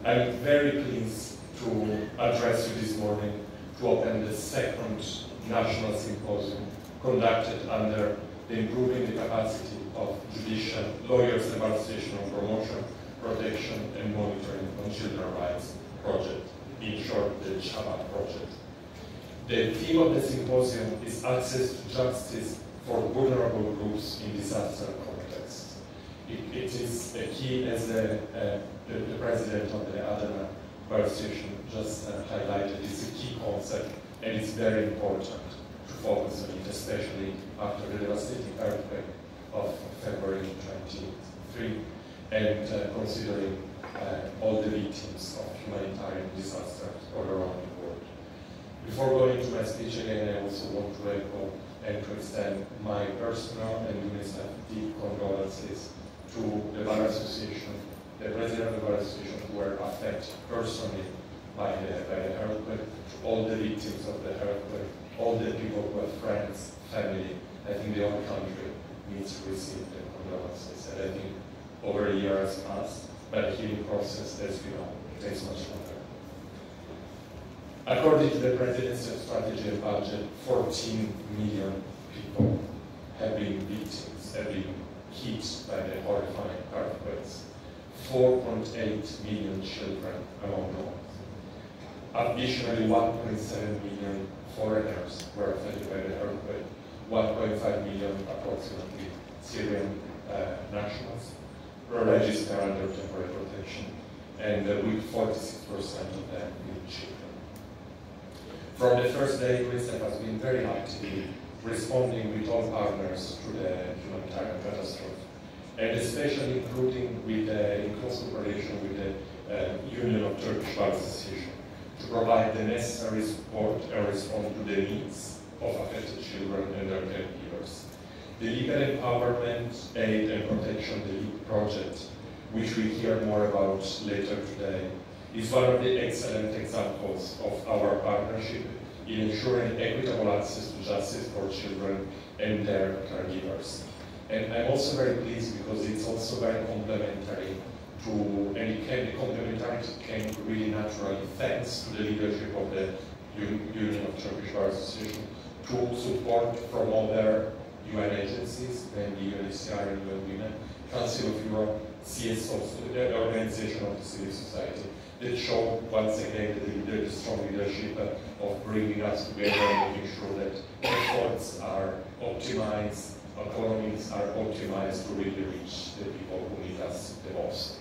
I'm very pleased to address you this morning to open the second national symposium conducted under the Improving the Capacity of Judicial Lawyers Evaluation on Promotion, Protection and Monitoring on Children's Rights project, in short, the CHABA project. The theme of the symposium is access to justice for vulnerable groups in disaster context. It is a key, as the president of the Adana'da session just highlighted, it's a key concept and it's very important to focus on it, especially after the devastating earthquake of February 23 and considering all the victims of humanitarian disasters all around the world. Before going to my speech again, I also want to echo and to extend my personal and UNICEF deep condolences to the Bar Association, the President of the Bar Association, who were affected personally by the earthquake, to all the victims of the earthquake, all the people who have friends, family. I think the whole country needs to receive the condolences. And I think over a year has passed, but the healing process, as we know, takes much longer. According to the President's strategy and budget, 14 million people have been victims, have been hit by the horrifying earthquakes. 4.8 million children among them. Additionally, 1.7 million foreigners were affected by the earthquake, 1.5 million approximately Syrian nationals were registered under temporary protection, and with 46% of them being children. From the first day, UNICEF has been very active responding with all partners to the humanitarian catastrophe, and especially including with in close cooperation with the Union of Turkish Bar Association to provide the necessary support and respond to the needs of affected children and their caregivers. The Legal Empowerment, Aid and Protection, the LEAP project, which we'll hear more about later today, is one of the excellent examples of our partnership in ensuring equitable access to justice for children and their caregivers. And I'm also very pleased because it's also very complementary to, and the complementarity came really naturally thanks to the leadership of the Union of Turkish Bar Association to support from other UN agencies, namely UNHCR and UN Women, Council of Europe, CSO, the Organization of the Civil Society, that show once again the strong leadership of bringing us together and making sure that efforts are optimized, economies are optimized to really reach the people who need us the most.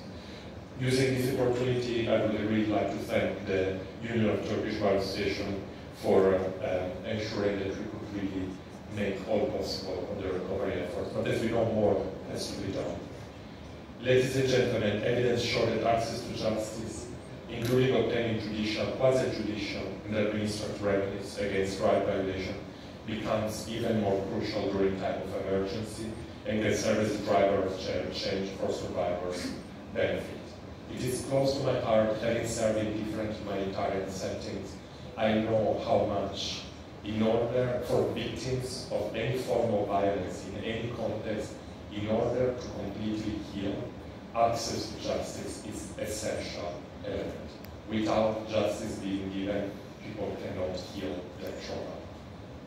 Using this opportunity, I would really like to thank the Union of Turkish Bar Association for ensuring that we could really make all possible on the recovery efforts. But as we know, more has to be done. Ladies and gentlemen, evidence shows that access to justice, including obtaining judicial, quasi-judicial, and administrative remedies against right violation, becomes even more crucial during time of emergency and can serve as a driver of change for survivors' benefit. It is close to my heart, having served in different humanitarian settings. I know how much, in order for victims of any form of violence in any context, in order to completely heal, access to justice is essential element. Without justice being given, people cannot heal their trauma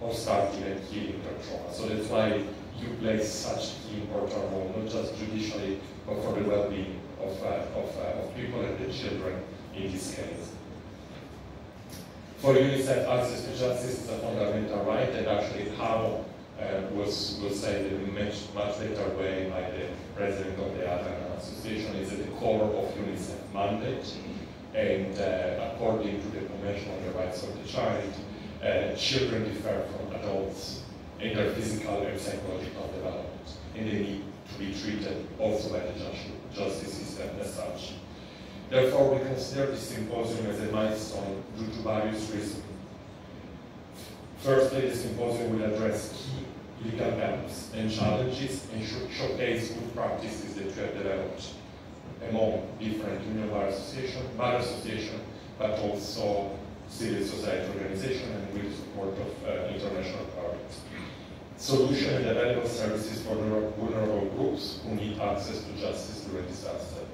or start even healing their trauma. So that's why you play such a key important role, not just judicially, but for the well-being of people and the children in this case. For UNICEF, access to justice is a fundamental right, and actually how was said in a much better way by the president of the Adana'da Association is at the core of UNICEF mandate, and according to the Convention on the Rights of the Child, children differ from adults in their physical and psychological development, and they need to be treated also by the justice system as such. Therefore, we consider this symposium as a milestone due to various reasons. Firstly, the symposium will address key legal gaps and challenges and showcase good practices that we have developed among different Union Bar Association, but also civil society organizations and with support of international partners. Solution and available services for vulnerable groups who need access to justice during disaster.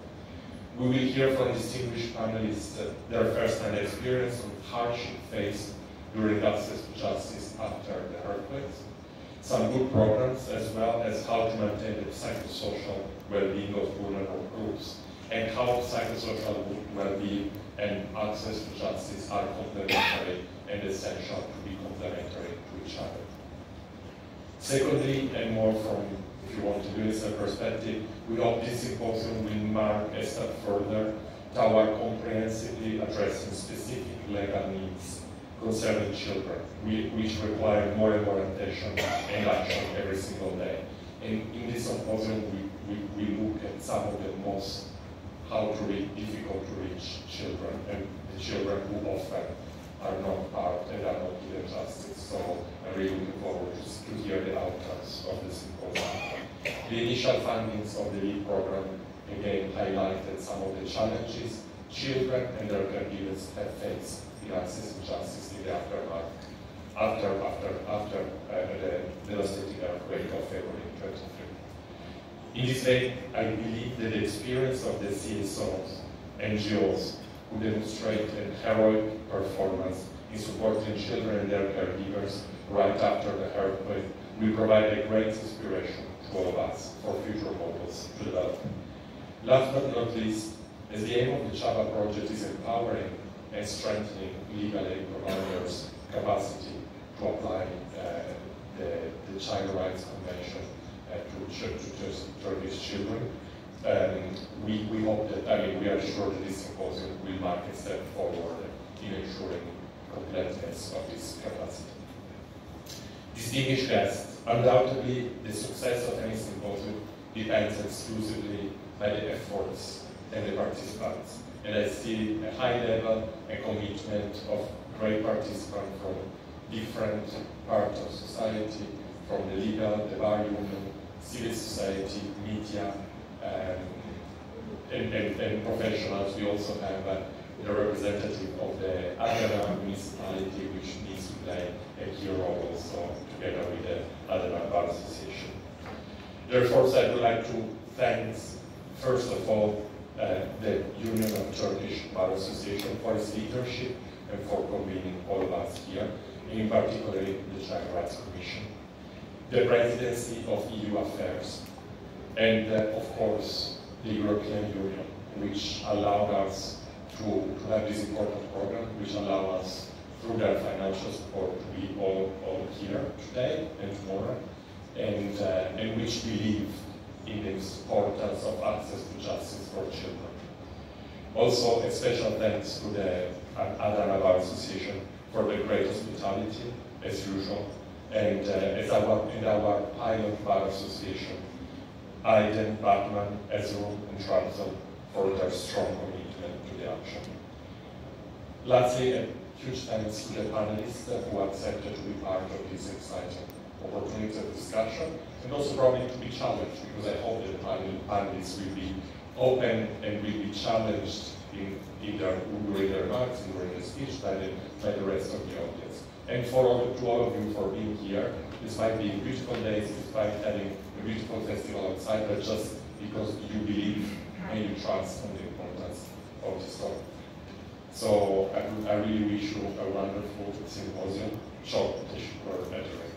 We will hear from distinguished panelists their first-hand experience of hardship faced during access to justice after the earthquakes, some good programs, as well as how to maintain the psychosocial well-being of vulnerable groups, and how psychosocial well-being and access to justice are complementary and essential to be complementary to each other. Secondly, and more from, if you want to do this, a perspective, we hope this symposium will mark a step further toward comprehensively addressing specific legal needs concerning children, which require more and more attention and action every single day. And in this symposium, we look at some of the most difficult to reach children, and the children who often are not part and are not given justice. So I'm really looking forward to hear the outcomes of the symposium. The initial findings of the LEAD program again highlighted some of the challenges children and their caregivers have faced in accessing justice in the aftermath after the devastating earthquake of February 23. In this way, I believe that the experience of the CSOs, NGOs, who demonstrated heroic performance in supporting children and their caregivers right after the earthquake will provide a great inspiration to all of us for future models to develop. Last but not least, as the aim of the CHAPA project is empowering and strengthening legal aid providers' capacity to apply the Child Rights Convention to Turkish children. We hope that, we are sure that this symposium will mark a step forward in ensuring completeness of this capacity. Distinguished guests, undoubtedly the success of any symposium depends exclusively by the efforts and the participants. And I see a high level and commitment of great participants from different parts of society, from the legal, the bar union, civil society, media, and professionals. We also have the representative of the Adana'da municipality, which needs to play a key role also together with the Adana'da Association. Therefore, I would like to thank, first of all, the Union of Turkish Bar Association for its leadership and for convening all of us here, in particular the Child Rights Commission, the Presidency of EU Affairs, and of course the European Union, which allowed us to have this important program, which allowed us, through their financial support, to be all here today and tomorrow, and which believe in the importance of access to justice for children. Also, a special thanks to the Adana'da Association for the great hospitality, as usual, and our pilot bar association, Aydin, Batman, Ezru, and Trabzon, for their strong commitment to the action. Lastly, a huge thanks to the panelists who accepted to be part of this exciting opportunity of discussion, and also probably to be challenged, because I hope that the panelists will be open and will be challenged during their remarks and during the speech by the rest of the audience. And to all of you for being here, despite being beautiful days, despite having a beautiful festival outside, but just because you believe and you trust in the importance of this topic. So I really wish you a wonderful symposium. Çok teşekkür ederim.